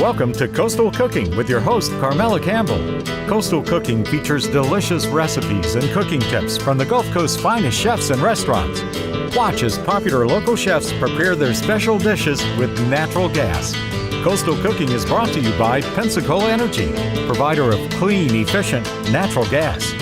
Welcome to Coastal Cooking with your host, Carmela Campbell. Coastal Cooking features delicious recipes and cooking tips from the Gulf Coast's finest chefs and restaurants. Watch as popular local chefs prepare their special dishes with natural gas. Coastal Cooking is brought to you by Pensacola Energy, provider of clean, efficient natural gas.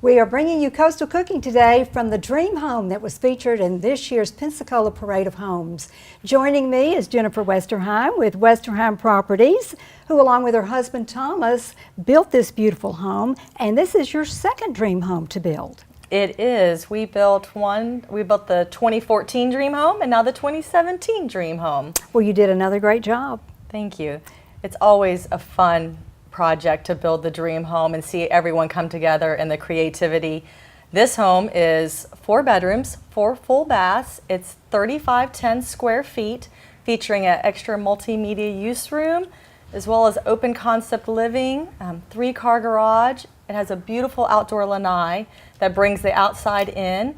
We are bringing you Coastal Cooking today from the dream home that was featured in this year's Pensacola Parade of Homes. Joining me is Jennifer Westerheim with Westerheim Properties, who along with her husband Thomas built this beautiful home, and this is your second dream home to build. It is. We built the 2014 dream home and now the 2017 dream home. Well, you did another great job. Thank you. It's always a fun project to build the dream home and see everyone come together and the creativity. This home is 4 bedrooms, 4 full baths. It's 3,510 square feet, featuring an extra multimedia use room, as well as open concept living, 3-car garage. It has a beautiful outdoor lanai that brings the outside in.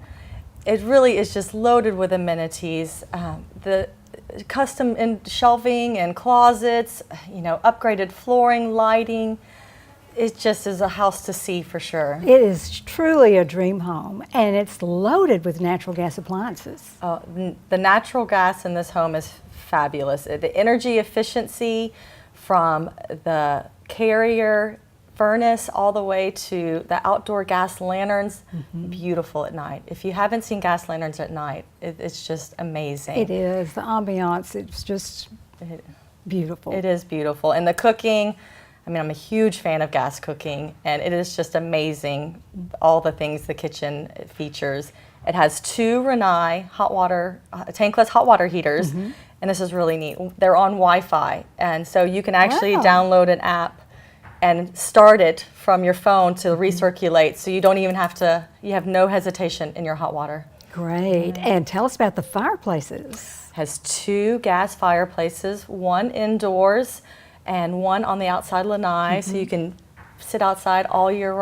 It really is just loaded with amenities. The custom in shelving and closets, upgraded flooring, lighting. It just is a house to see for sure. It is truly a dream home, and it's loaded with natural gas appliances. The natural gas in this home is fabulous. The energy efficiency from the carrier furnace all the way to the outdoor gas lanterns, beautiful at night. If you haven't seen gas lanterns at night, it's just amazing. It is. The ambiance, it's just beautiful. It is beautiful. And the cooking, I'm a huge fan of gas cooking, and it is just amazing, all the things the kitchen features. It has 2 Rinnai tankless hot water heaters, and this is really neat. They're on Wi-Fi, and so you can actually download an app and start it from your phone to recirculate, so you don't even you have no hesitation in your hot water. Great. And tell us about the fireplaces. Has 2 gas fireplaces, 1 indoors and 1 on the outside lanai, so you can sit outside all year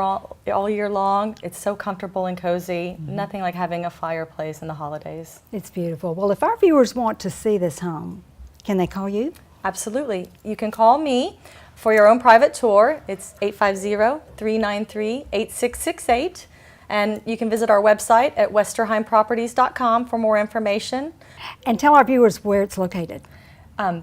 long. It's so comfortable and cozy. Nothing like having a fireplace in the holidays. It's beautiful. Well, if our viewers want to see this home, can they call you? Absolutely. You can call me for your own private tour. It's 850-393-8668. And you can visit our website at westerheimproperties.com for more information. And tell our viewers where it's located.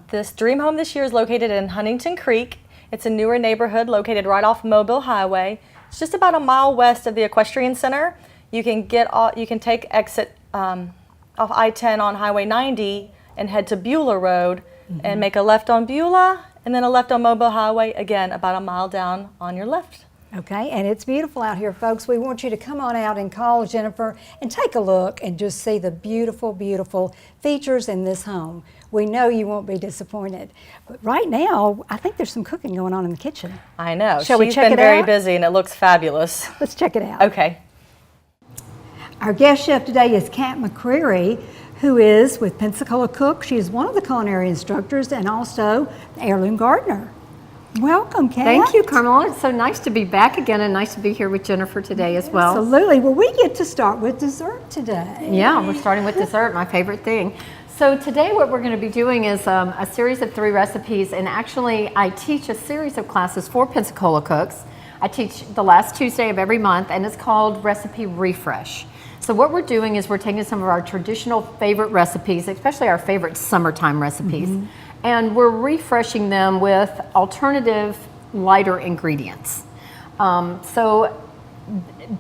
This dream home this year is located in Huntington Creek. It's a newer neighborhood located right off Mobile Highway. It's just about a mile west of the Equestrian Center. You can take exit off I-10 on Highway 90 and head to Beulah Road and make a left on Beulah, and then a left on Mobile Highway, again, about a mile down on your left. Okay, and it's beautiful out here, folks. We want you to come on out and call Jennifer and take a look and just see the beautiful, beautiful features in this home. We know you won't be disappointed. But right now, I think there's some cooking going on in the kitchen. I know. Shall we check it out? She's been very busy, and it looks fabulous. Let's check it out. Okay. Our guest chef today is Kat McCreary, who is with Pensacola Cook. She is one of the culinary instructors and also the heirloom gardener. Welcome, Kat. Thank you, Carmela. It's so nice to be back again and nice to be here with Jennifer today as well. Absolutely. Well, we get to start with dessert today. Yeah, we're starting with dessert, my favorite thing. So today what we're going to be doing is a series of 3 recipes, and actually I teach a series of classes for Pensacola Cooks. I teach the last Tuesday of every month, and it's called Recipe Refresh. So what we're doing is we're taking some of our traditional favorite recipes, especially our favorite summertime recipes, and we're refreshing them with alternative, lighter ingredients. So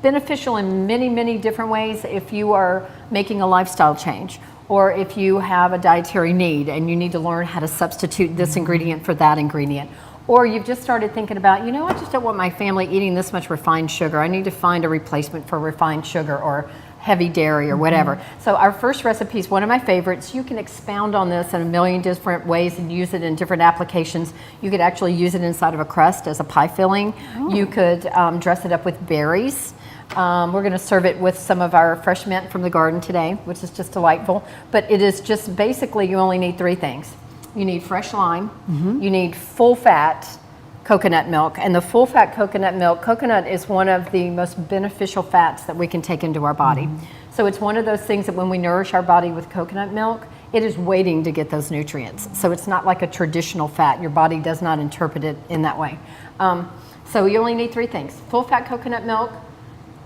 beneficial in many, many different ways if you are making a lifestyle change, or if you have a dietary need and you need to learn how to substitute this ingredient for that ingredient. Or you've just started thinking about, I just don't want my family eating this much refined sugar. I need to find a replacement for refined sugar or heavy dairy or whatever. So our first recipe is one of my favorites. You can expound on this in a million different ways and use it in different applications. You could actually use it inside of a crust as a pie filling. You could dress it up with berries. We're going to serve it with some of our fresh mint from the garden today, which is just delightful. But it is just basically, you only need 3 things. You need fresh lime, you need full fat coconut milk, and the full fat coconut milk, coconut is one of the most beneficial fats that we can take into our body. So it's one of those things that when we nourish our body with coconut milk, it is waiting to get those nutrients. So it's not like a traditional fat. Your body does not interpret it in that way. So you only need 3 things: full fat coconut milk,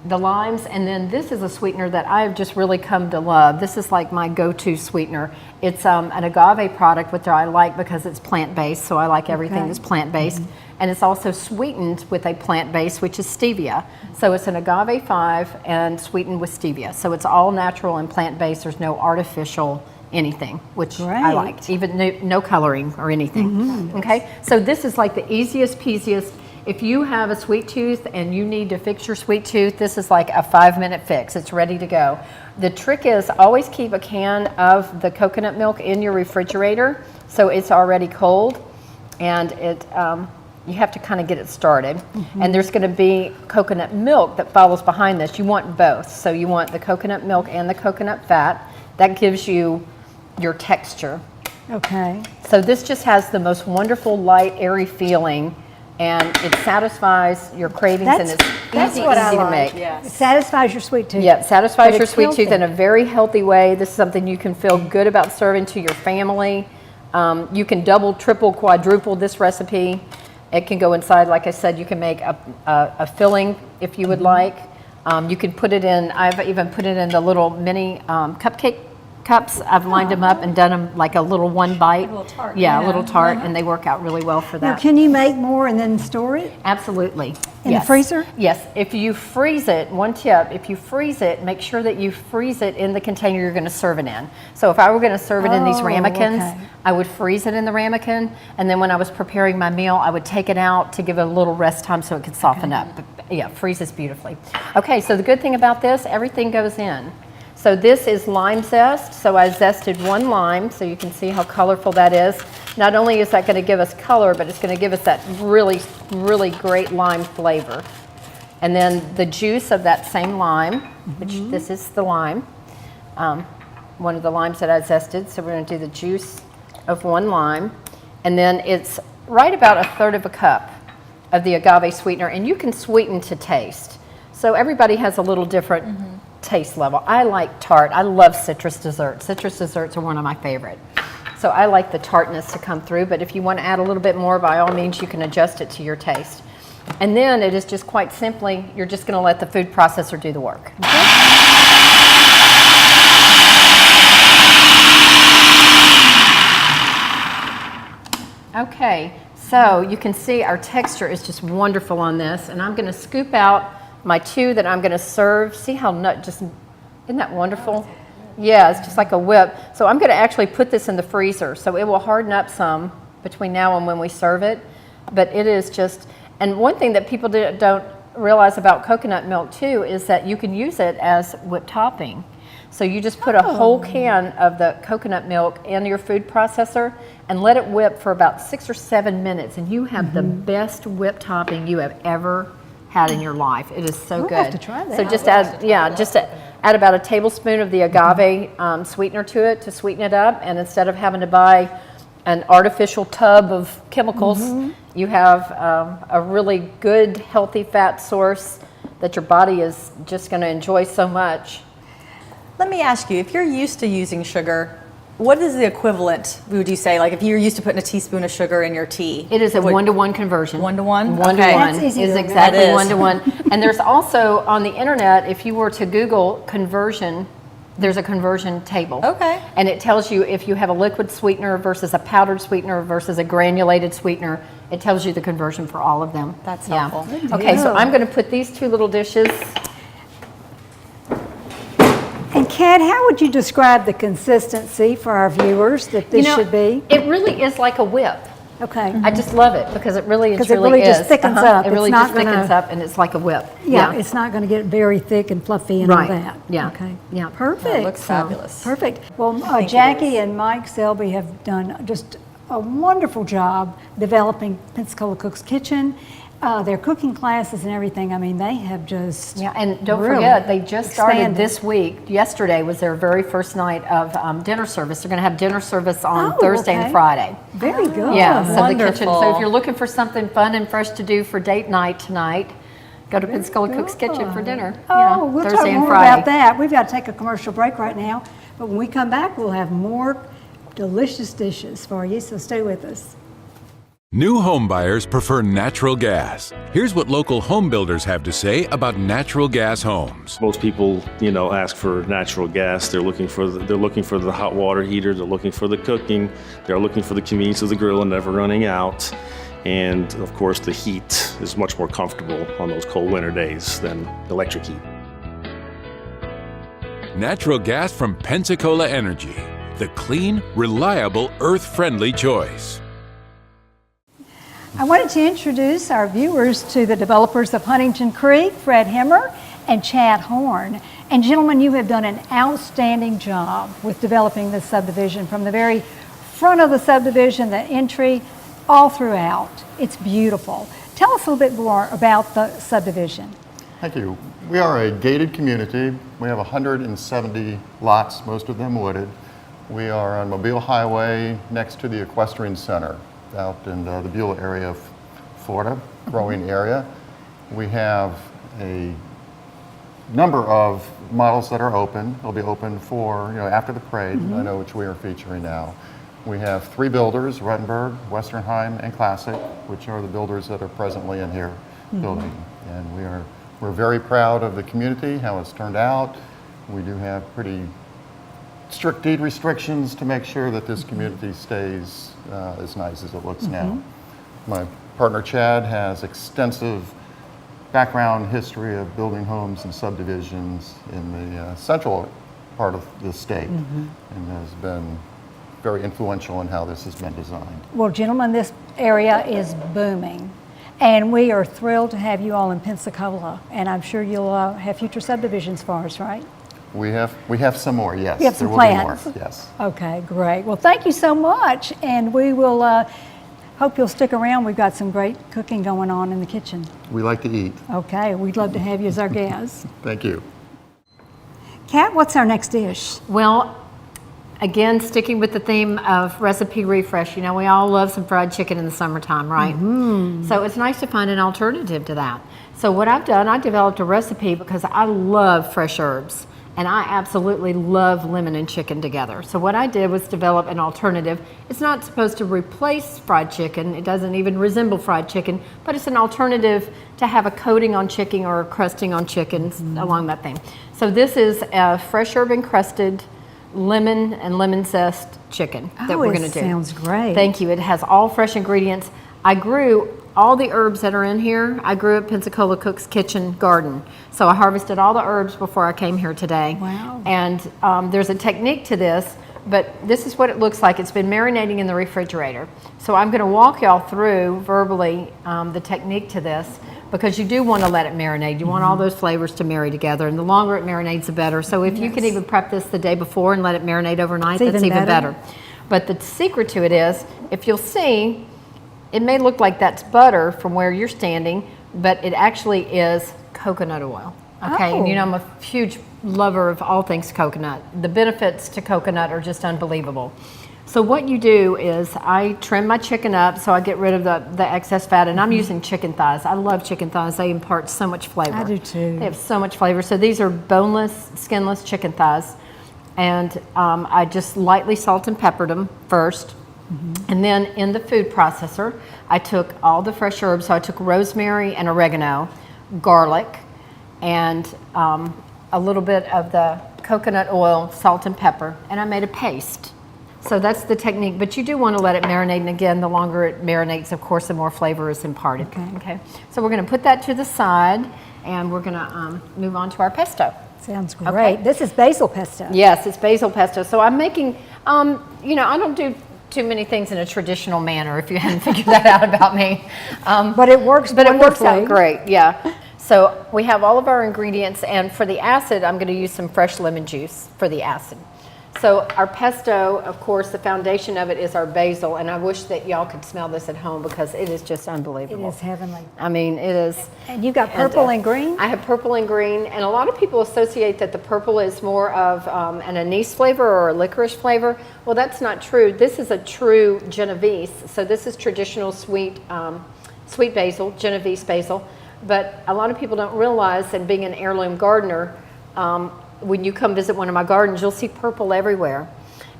the limes, and then this is a sweetener that I've just really come to love. This is like my go-to sweetener. It's an agave product, which I like because it's plant-based, so I like everything that's plant-based. And it's also sweetened with a plant base, which is stevia. So it's an agave 5 and sweetened with stevia. So it's all natural and plant-based. There's no artificial anything, which I like, even no coloring or anything. Okay, so this is like the easiest peasiest. If you have a sweet tooth and you need to fix your sweet tooth, this is like a 5-minute fix. It's ready to go. The trick is always keep a can of the coconut milk in your refrigerator so it's already cold, and you have to kind of get it started. And there's going to be coconut milk that follows behind this. You want both. So you want the coconut milk and the coconut fat. That gives you your texture. Okay. So this just has the most wonderful, light, airy feeling, and it satisfies your cravings, and it's That's easy what I to like. make. It satisfies your sweet tooth. Yeah, it satisfies But your it's sweet tooth healthy. in a very healthy way. This is something you can feel good about serving to your family. You can double, triple, quadruple this recipe. It can go inside, like I said, you can make a filling if you would like. You can put it in, I've even put it in the little mini cupcake cups. I've lined them up and done them like a little 1 bite. A little tart. Yeah, a little tart, and they work out really well for Now, that. can you make more and then store it? Absolutely. In the freezer? Yes. If you freeze it, one tip, if you freeze it, make sure that you freeze it in the container you're going to serve it in. So if I were going to serve it in these Oh, ramekins, okay. I would freeze it in the ramekin, and then when I was preparing my meal, I would take it out to give it a little rest time so it could soften up. But yeah, freezes beautifully. Okay, so the good thing about this, everything goes in. So this is lime zest. So I zested 1 lime, so you can see how colorful that is. Not only is that going to give us color, but it's going to give us that really, really great lime flavor. And then the juice of that same lime, which this is the lime, one of the limes that I zested. So we're going to do the juice of 1 lime. And then it's right about 1/3 cup of the agave sweetener. And you can sweeten to taste. So everybody has a little different taste level. I like tart. I love citrus desserts. Citrus desserts are one of my favorite. So I like the tartness to come through, but if you want to add a little bit more, by all means, you can adjust it to your taste. And then it is just quite simply, you're just going to let the food processor do the work. Okay, so you can see our texture is just wonderful on this, and I'm going to scoop out my 2 that I'm going to serve. See how isn't that wonderful? Yeah, it's just like a whip. So I'm going to actually put this in the freezer, so it will harden up some between now and when we serve it. But it is just, and one thing that people don't realize about coconut milk too is that you can use it as whipped topping. So you just put a whole can of the coconut milk in your food processor and let it whip for about 6 or 7 minutes, and you have the best whipped topping you have ever had in your life. It is so We'll good. have to try that. So just add about a tablespoon of the agave sweetener to it to sweeten it up, and instead of having to buy an artificial tub of chemicals, you have a really good, healthy fat source that your body is just going to enjoy so much. Let me ask you, if you're used to using sugar, what is the equivalent, would you say? Like if you're used to putting a teaspoon of sugar in your tea? It is a 1-to-1 conversion. 1-to-1? 1-to-1. Okay. That's easy Is to exactly remember. That is. 1-to-1. And there's also on the internet, if you were to Google conversion, there's a conversion table. Okay. And it tells you if you have a liquid sweetener versus a powdered sweetener versus a granulated sweetener. It tells you the conversion for all of them. That's Yeah. helpful. Okay, so deal. I'm going to put these 2 little dishes. And Kat, how would you describe the consistency for our viewers that this should be? It really is like a whip. Okay. I just love it because it really, Because it really is. just thickens up. It It's really not just thickens gonna- up, and it's like a whip. Yeah, it's not going to get very thick and fluffy and Right. all that. Yeah. Okay. Yeah. Perfect. That looks fabulous. Perfect. Well, think it Jackie is. and Mike Selby have done just a wonderful job developing Pensacola Cook's Kitchen. Their cooking classes and everything. I mean, they have just Yeah, and don't really forget, they just started expanded. this week. Yesterday was their very first night of dinner service. They're going to have dinner service on Oh, Thursday okay. and Friday. Very good. Yeah, so the Wonderful. kitchen. So if you're looking for something fun and fresh to do for date night tonight, go to Pensacola Cook's Kitchen for dinner. Oh, we'll Thursday talk and more Friday. about that. We've got to take a commercial break right now, but when we come back, we'll have more delicious dishes for you, so stay with us. New home buyers prefer natural gas. Here's what local home builders have to say about natural gas homes. Most people, ask for natural gas. They're looking for the hot water heater. They're looking for the cooking. They're looking for the convenience of the grill and never running out. And of course, the heat is much more comfortable on those cold winter days than electric heat. Natural gas from Pensacola Energy, the clean, reliable, earth-friendly choice. I wanted to introduce our viewers to the developers of Huntington Creek, Fred Hemmer and Chad Horn. And gentlemen, you have done an outstanding job with developing this subdivision from the very front of the subdivision, the entry, all throughout. It's beautiful. Tell us a little bit more about the subdivision. Thank you. We are a gated community. We have 170 lots, most of them wooded. We are on Mobile Highway next to the Equestrian Center out in the Beulah area of Florida, growing area. We have a number of models that are open. They'll be open for, after the parade, I know which we are featuring now. We have 3 builders, Ruttenberg, Westernheim, and Classic, which are the builders that are presently in here building. And we're very proud of the community, how it's turned out. We do have pretty strict deed restrictions to make sure that this community stays as nice as it looks now. My partner Chad has extensive background history of building homes and subdivisions in the central part of the state and has been very influential in how this has been designed. Well, gentlemen, this area is booming. And we are thrilled to have you all in Pensacola. And I'm sure you'll have future subdivisions for us, right? We have some more, yes. You have some There will be more, plans? yes. Okay, great. Well, thank you so much. And we will hope you'll stick around. We've got some great cooking going on in the kitchen. We like to eat. Okay, we'd love to have you as our guest. Thank you. Kat, what's our next dish? Well, again, sticking with the theme of recipe refresh, we all love some fried chicken in the summertime, right? So it's nice to find an alternative to that. So what I've done, I developed a recipe because I love fresh herbs. And I absolutely love lemon and chicken together. So what I did was develop an alternative. It's not supposed to replace fried chicken. It doesn't even resemble fried chicken, but it's an alternative to have a coating on chicken or a crusting on chickens along that thing. So this is a fresh herb encrusted lemon and lemon zest chicken that we're gonna do. Sounds great. Thank you. It has all fresh ingredients. I grew all the herbs that are in here. I grew at Pensacola Cook's Kitchen Garden. So I harvested all the herbs before I came here today. Wow. And there's a technique to this, but this is what it looks like. It's been marinating in the refrigerator. So I'm gonna walk y'all through verbally the technique to this, because you do want to let it marinate. You want all those flavors to marry together, and the longer it marinates, the better. So if you can even prep this the day before and let it marinate overnight, that's even better. But the secret to it is, if you'll see, it may look like that's butter from where you're standing, but it actually is coconut oil. Okay, and I'm a huge lover of all things coconut. The benefits to coconut are just unbelievable. So what you do is I trim my chicken up so I get rid of the excess fat, and I'm using chicken thighs. I love chicken thighs. They impart so much flavor. I do too. They have so much flavor. So these are boneless, skinless chicken thighs. And I just lightly salt and peppered them first. And then in the food processor, I took all the fresh herbs. So I took rosemary and oregano, garlic, and a little bit of the coconut oil, salt and pepper, and I made a paste. So that's the technique, but you do want to let it marinate, and again, the longer it marinates, of course, the more flavor is imparted. Okay. So we're going to put that to the side, and we're going to move on to our pesto. Sounds great. This is basil pesto. Yes, it's basil pesto. So I'm making, I don't do too many things in a traditional manner, if you hadn't figured that out about me. But it works But it works out wonderfully. great, yeah. So we have all of our ingredients, and for the acid, I'm going to use some fresh lemon juice for the acid. So our pesto, of course, the foundation of it is our basil, and I wish that y'all could smell this at home because it is just It unbelievable. is heavenly. I mean, it is. And you've got purple and green? I have purple and green, and a lot of people associate that the purple is more of an anise flavor or a licorice flavor. Well, that's not true. This is a true Genovese. So this is traditional sweet basil, Genovese basil. But a lot of people don't realize, and being an heirloom gardener, when you come visit one of my gardens, you'll see purple everywhere.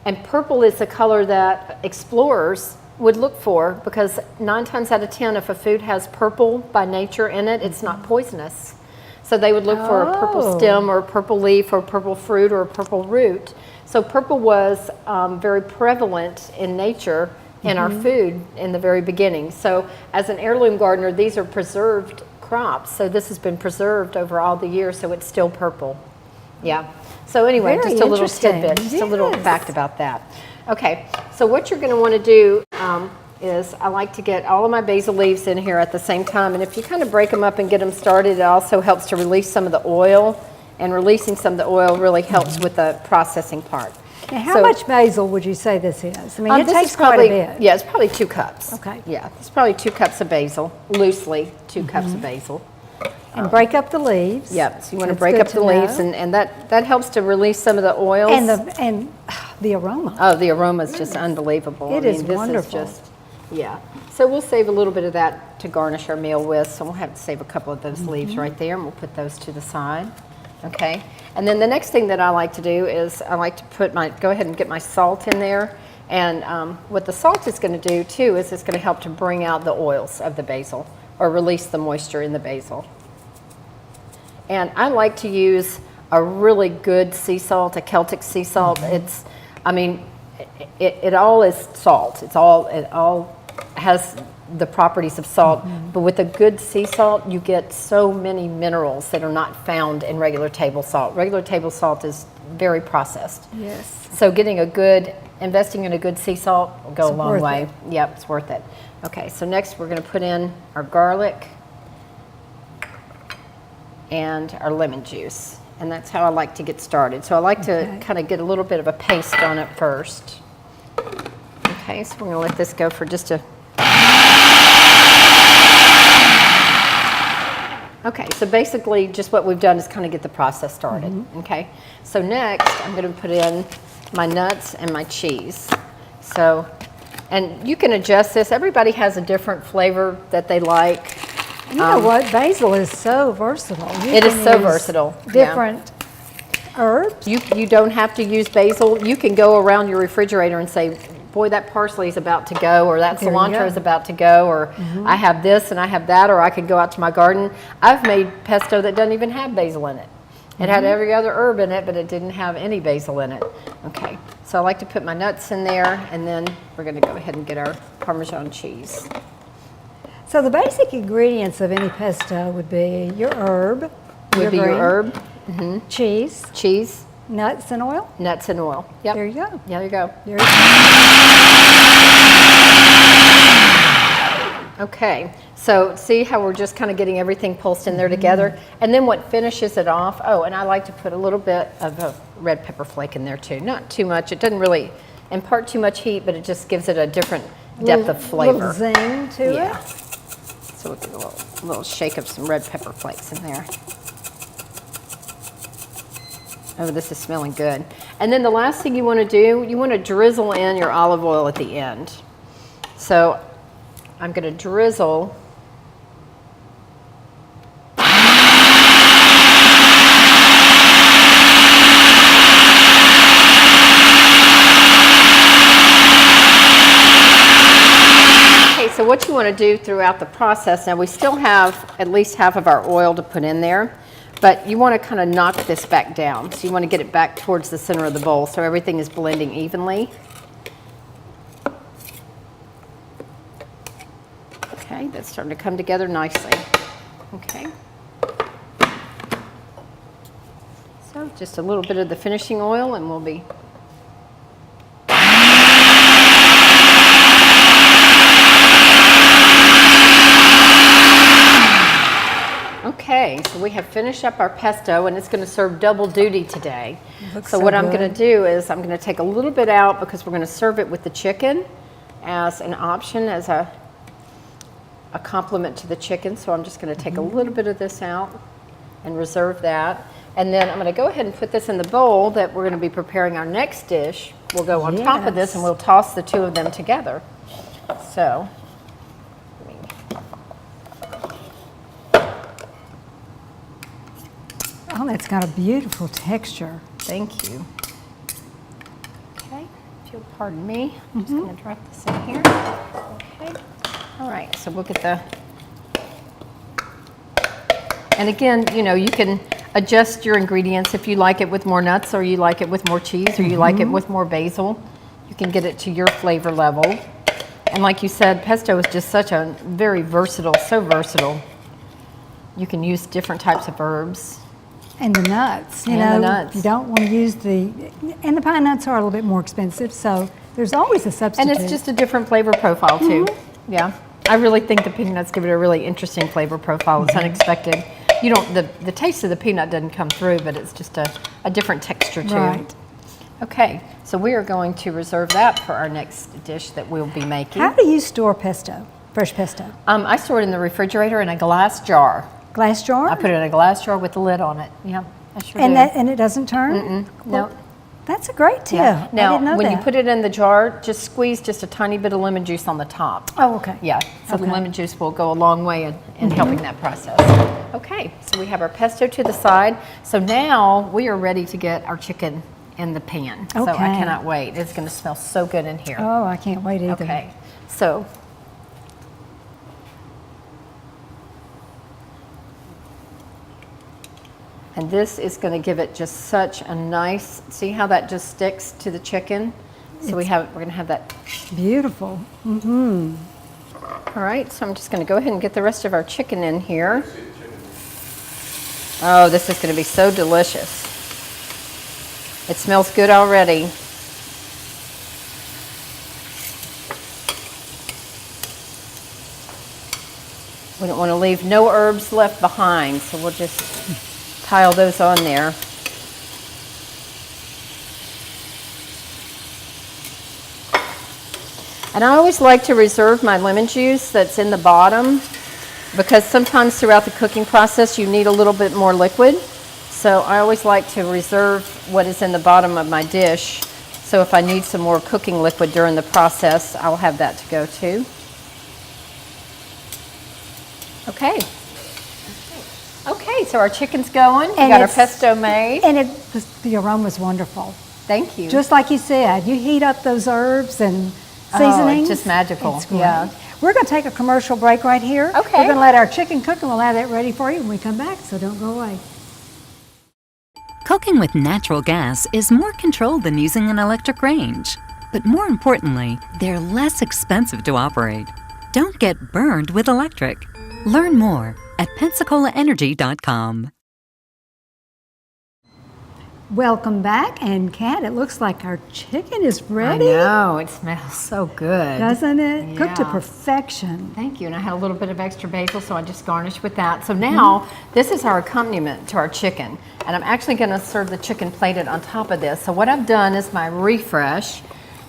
And purple is the color that explorers would look for, because 9 times out of 10, if a food has purple by nature in it, it's not poisonous. So they would look for a purple stem or a purple leaf or purple fruit or a purple root. So purple was very prevalent in nature in our food in the very beginning. So as an heirloom gardener, these are preserved crops. So this has been preserved over all the years, so it's still purple. Yeah. So anyway, Very just a little interesting. tidbit, just a little Yes. fact about that. Okay, so what you're going to want to do is I like to get all of my basil leaves in here at the same time, and if you kind of break them up and get them started, it also helps to release some of the oil, and releasing some of the oil really helps with the processing part. Now, how So- much basil would you say this is? I mean, it this takes is quite probably, a bit. Yeah, it's probably 2 cups. Okay. Yeah, it's probably 2 cups of basil, loosely 2 cups of basil. And break up the leaves. Yep, so you want to That's break good up the to leaves, know. and that helps to release some of the oils. And the aroma. Oh, the aroma is just unbelievable. It is wonderful. Is just, yeah. So we'll save a little bit of that to garnish our meal with. So we'll have to save a couple of those leaves right there, and we'll put those to the side. Okay. And then the next thing that I like to do is I like to go ahead and get my salt in there. And what the salt is going to do too is it's going to help to bring out the oils of the basil, or release the moisture in the basil. And I like to use a really good sea salt, a Celtic sea salt. It's, I mean, it all is salt. It all has the properties of salt. But with a good sea salt, you get so many minerals that are not found in regular table salt. Regular table salt is very processed. Yes. So investing in a good sea salt will go a long worth way. it. Yep, it's worth it. Okay, so next we're going to put in our garlic and our lemon juice. And that's how I like to get started. So I like to kind of get a little bit of a paste on it first. Okay, so we're going to let this go for just a... Okay, so basically just what we've done is kind of get the process started. Okay, so next I'm going to put in my nuts and my cheese. So, and you can adjust this. Everybody has a different flavor that they like. You know what? Basil is so versatile. It is so versatile, yeah. Different herbs. You don't have to use basil. You can go around your refrigerator and say, boy, that parsley is about to go, or that There you cilantro go. is about to go, or I have this and I have that, or I could go out to my garden. I've made pesto that doesn't even have basil in it. It had every other herb in it, but it didn't have any basil in it. Okay, so I like to put my nuts in there, and then we're going to go ahead and get our Parmesan cheese. So the basic ingredients of any pesto would be your herb, Would be your green, herb, cheese, cheese, nuts, and oil. nuts, and oil. Yep. There you go. Yeah, there you go. There you go. Okay, so see how we're just kind of getting everything pulsed in there together? And then what finishes it off, oh, and I like to put a little bit of a red pepper flake in there too. Not too much. It doesn't really impart too much heat, but it just gives it a different depth of flavor. Little zing to Yeah. it. So we'll do a little shake of some red pepper flakes in there. Oh, this is smelling good. And then the last thing you want to do, you want to drizzle in your olive oil at the end. So I'm going to drizzle. Okay, so what you want to do throughout the process, now we still have at least half of our oil to put in there, but you want to kind of knock this back down. So you want to get it back towards the center of the bowl so everything is blending evenly. Okay, that's starting to come together nicely. Okay. So just a little bit of the finishing oil and we'll be... Okay, so we have finished up our pesto and it's going to serve double duty today. Looks So so what I'm going to good. do is I'm going to take a little bit out because we're going to serve it with the chicken as an option, as a complement to the chicken. So I'm just going to take a little bit of this out and reserve that. And then I'm going to go ahead and put this in the bowl that we're going to be preparing our next dish. We'll go on top of this Yes. and we'll toss the two of them together. So, Oh, that's got a beautiful texture. thank you. Okay. you'll pardon me, I'm just going to drop this in here. Okay. All right, so we'll get the, and again, you know, you can adjust your ingredients if you like it with more nuts, or you like it with more cheese, or you like it with more basil. You can get it to your flavor level. And like you said, pesto is just such a very versatile, so versatile. You can use different types of herbs. And the nuts, you And know, the nuts. you don't want to use and the pine nuts are a little bit more expensive, so there's always a substitute. And it's just a different flavor profile too. Yeah, I really think the peanuts give it a really interesting flavor profile. It's unexpected. You don't, the taste of the peanut doesn't come through, but it's just a different texture too. Right. Okay, so we are going to reserve that for our next dish that we'll be making. How do you store pesto, fresh pesto? I store it in the refrigerator in a glass jar. Glass jar? I put it in a glass jar with the lid on it. Yeah, I sure and do. and it doesn't turn? No. That's a great tip. Yeah. I Now, didn't know when that. you put it in the jar, just squeeze just a tiny bit of lemon juice on the top. Oh, okay. Yeah, so the Okay. lemon juice will go a long way in helping that process. Okay, so we have our pesto to the side. So now we are ready to get our chicken in the pan. So I Okay. cannot wait. It's going to smell so good in here. Oh, I can't wait either. Okay, so and this is going to give it just such a nice, see how that just sticks to the chicken? So we're going to have that. Beautiful. All right, so I'm just going to go ahead and get the rest of our chicken in here. Oh, this is going to be so delicious. It smells good already. We don't want to leave no herbs left behind, so we'll just pile those on there. And I always like to reserve my lemon juice that's in the bottom, because sometimes throughout the cooking process you need a little bit more liquid. So I always like to reserve what is in the bottom of my dish. So if I need some more cooking liquid during the process, I'll have that to go to. Okay. Okay, so our chicken's going. We And got our it's- pesto made. And the aroma's wonderful. Thank you. Just like you said, you heat up those herbs and Oh, seasonings. it's just magical. It's great. Yeah. We're going to take a commercial break right here. Okay. We're going to let our chicken cook and we'll have that ready for you when we come back, so don't go away. Cooking with natural gas is more controlled than using an electric range. But more importantly, they're less expensive to operate. Don't get burned with electric. Learn more at PensacolaEnergy.com. Welcome back, and Kat, it looks like our chicken is ready. I know, it smells so good. Doesn't it? Cooked to Yeah. perfection. Thank you, and I had a little bit of extra basil, so I just garnished with that. So now, this is our accompaniment to our chicken, and I'm actually gonna serve the chicken plated on top of this. So what I've done is my refresh.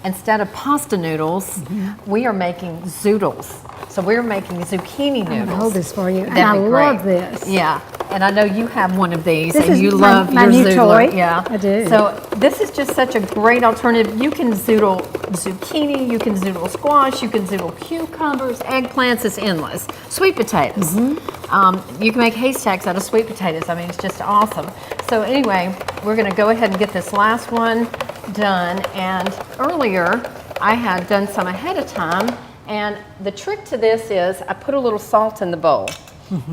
Instead of pasta noodles, we are making zoodles. So we're making zucchini noodles. I'm gonna hold this for you, and That'd I be great. love this. Yeah, and I know you have one of these, This and is you my- love my your new zoodler. toy. Yeah, I do. So this is just such a great alternative. You can zoodle zucchini, you can zoodle squash, you can zoodle cucumbers, eggplants. It's endless. Sweet potatoes. You can make haystacks out of sweet potatoes. I mean, it's just awesome. So anyway, we're going to go ahead and get this last one done. And earlier, I had done some ahead of time. And the trick to this is I put a little salt in the bowl.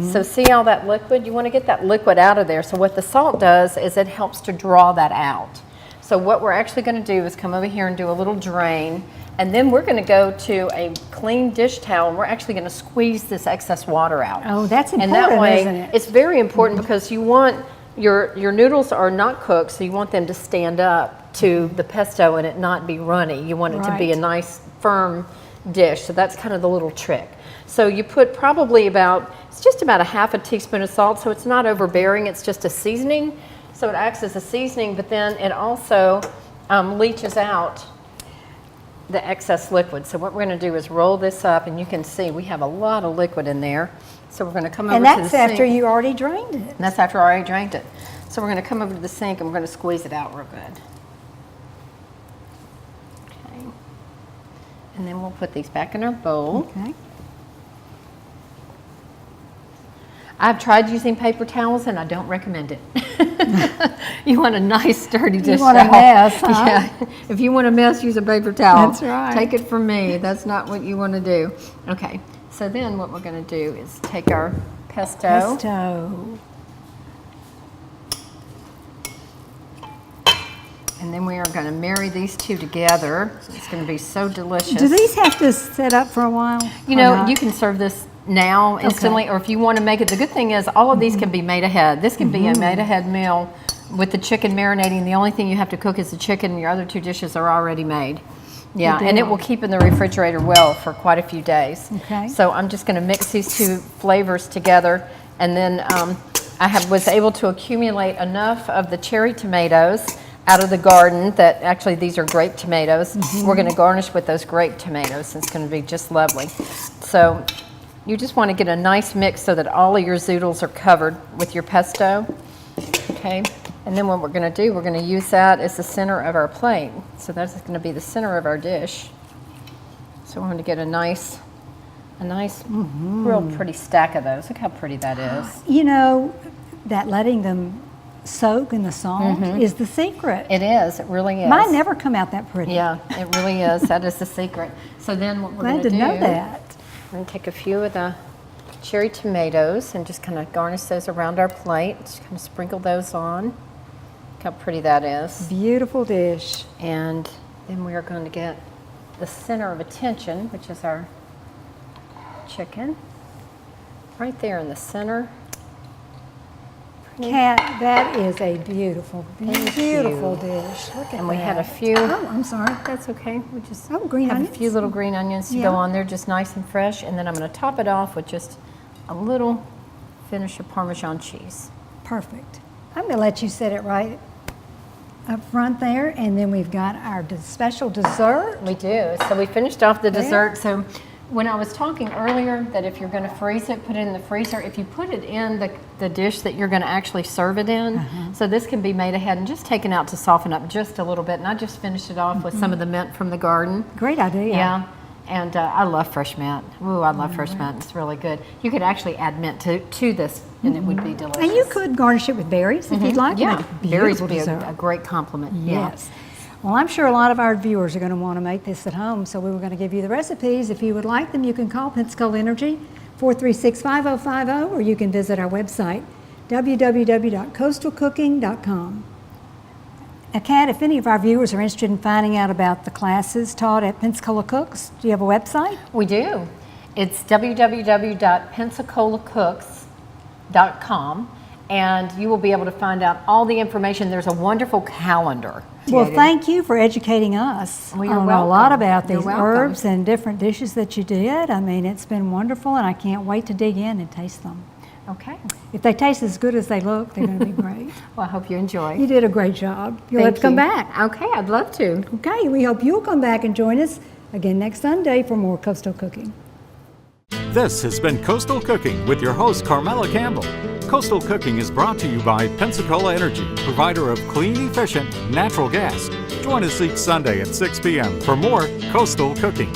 So see all that liquid? You want to get that liquid out of there. So what the salt does is it helps to draw that out. So what we're actually going to do is come over here and do a little drain. And then we're going to go to a clean dish towel and we're actually going to squeeze this excess water out. Oh, that's And important, that way, isn't it? it's very important because you want your noodles are not cooked, so you want them to stand up to the pesto and it not be runny. You want it to be a Right. nice firm dish. So that's kind of the little trick. So you put probably it's just about a half a teaspoon of salt, so it's not overbearing, it's just a seasoning. So it acts as a seasoning, but then it also leaches out the excess liquid. So what we're going to do is roll this up, and you can see we have a lot of liquid in there. So we're going to come over And to the that's sink. after you already drained it. And that's after I already drained it. So we're going to come over to the sink and we're going to squeeze it out real good. Okay. And then we'll put these back in our bowl. Okay. I've tried using paper towels and I don't recommend it. You want a nice sturdy dish want a towel. mess, huh? Yeah. If you want a mess, use a paper towel. That's right. Take it from me. That's not what you want to do. Okay, so then what we're going to do is take our pesto. Pesto. And then we are going to marry these two together. It's going to be so delicious. Do these have to set up for a while? You or know, not? you can serve this now instantly, or if you want to make it, the good thing is all of these can be made ahead. This can be a made ahead meal with the chicken marinating. The only thing you have to cook is the chicken. Your other two dishes are already made. Yeah, and it will keep in the refrigerator well for quite a few days. Okay. So I'm just going to mix these two flavors together, and then I was able to accumulate enough of the cherry tomatoes out of the garden that actually these are grape tomatoes. We're going to garnish with those grape tomatoes. It's going to be just lovely. So you just want to get a nice mix so that all of your zoodles are covered with your pesto. Okay, and then what we're going to do, we're going to use that as the center of our plate. So that's going to be the center of our dish. So we're going to get a nice real pretty stack of those. Look how pretty that is. You know, that letting them soak in the salt is the secret. It is, it really is. Mine never come out that pretty. Yeah, it really is. That is the secret. So then what we're going Glad to to do, know that. we're going to take a few of the cherry tomatoes and just kind of garnish those around our plate. Just kind of sprinkle those on. Look how pretty that is. Beautiful dish. And then we are going to get the center of attention, which is our chicken, right there in the center. Kat, that is a beautiful, beautiful you. dish. Look at And we had a that. few. Oh, I'm sorry. That's okay. We just Green have onions. a few little green onions to Yeah. go on there, just nice and fresh. And then I'm going to top it off with just a little finish of Parmesan cheese. Perfect. I'm going to let you set it right up front there, and then we've got our special dessert. We do. So we finished off the There. dessert. So when I was talking earlier that if you're going to freeze it, put it in the freezer. If you put it in the dish that you're going to actually serve it in, so this can be made ahead and just taken out to soften up just a little bit. And I just finished it off with some of the mint from the garden. Great idea. Yeah. And I love fresh mint. Ooh, I love fresh mint. It's really good. You could actually add mint to this, and it would be delicious. And you could garnish it with berries if you'd like. Yeah, Make a berries beautiful would be dessert. a great compliment. Yes. Well, I'm sure a lot of our viewers are going to want to make this at home, so we were going to give you the recipes. If you would like them, you can call Pensacola Energy, 436-5050, or you can visit our website, www.coastalcooking.com. Now, Kat, if any of our viewers are interested in finding out about the classes taught at Pensacola Cooks, do you have a website? We do. It's www.pensacolacooks.com, and you will be able to find out all the information. There's a wonderful calendar. Well, thank you for educating us Well, you're on a lot welcome. about You're these welcome. herbs and different dishes that you did. I mean, it's been wonderful, and I can't wait to dig in and taste them. Okay. If they taste as good as they look, they're going to be great. Well, I hope you enjoy. You did a great job. You'll have to come back. Okay, I'd love to. Okay, we hope you'll come back and join us again next Sunday for more Coastal Cooking. This has been Coastal Cooking with your host, Carmela Campbell. Coastal Cooking is brought to you by Pensacola Energy, provider of clean, efficient natural gas. Join us each Sunday at 6 p.m. for more Coastal Cooking.